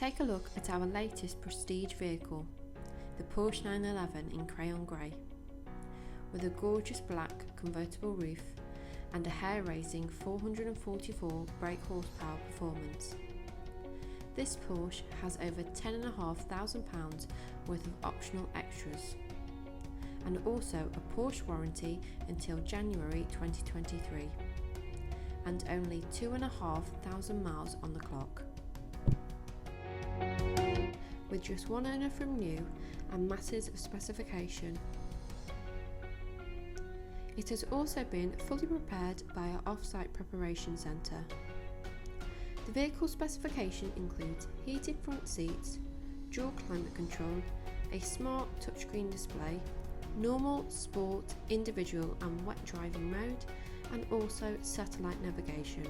Take a look at our latest prestige vehicle, the Porsche 911 in crayon grey, with a gorgeous black convertible roof and a hair-raising 444 brake horsepower performance. This Porsche has over £10,500 worth of optional extras, and also a Porsche warranty until January 2023, and only 2,500 miles on the clock. With just one owner from new and masses of specification. It has also been fully prepared by our off-site preparation centre. The vehicle specification includes heated front seats, dual climate control, a smart touchscreen display, normal, sport, individual and wet driving mode, and also satellite navigation.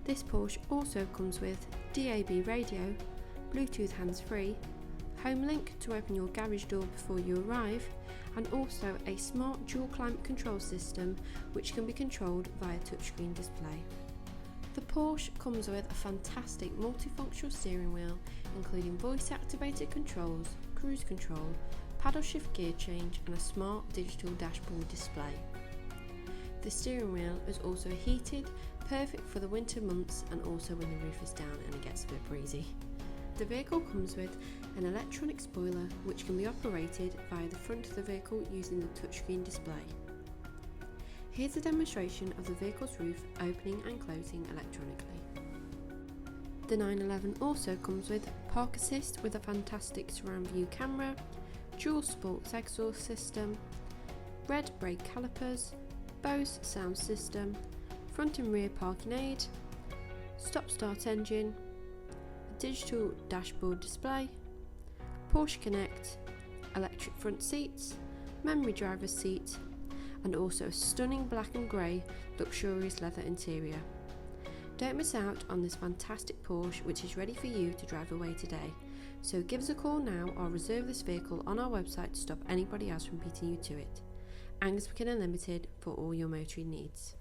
This Porsche also comes with DAB radio, Bluetooth hands-free, HomeLink to open your garage door before you arrive, and also a smart dual climate control system which can be controlled via touchscreen display. The Porsche comes with a fantastic multifunctional steering wheel including voice activated controls, cruise control, paddle shift gear change and a smart digital dashboard display. The steering wheel is also heated, perfect for the winter months and also when the roof is down and it gets a bit breezy. The vehicle comes with an electronic spoiler which can be operated via the front of the vehicle using the touchscreen display. Here's a demonstration of the vehicle's roof opening and closing electronically. The 911 also comes with park assist with a fantastic surround view camera, dual sports exhaust system, red brake calipers, Bose sound system, front and rear parking aid, stop start engine, digital dashboard display, Porsche Connect, electric front seats, memory driver's seat, and also a stunning black and grey luxurious leather interior. Don't miss out on this fantastic Porsche which is ready for you to drive away today. So give us a call now or reserve this vehicle on our website to stop anybody else from beating you to it. Angus MacKinnon Ltd for all your motoring needs.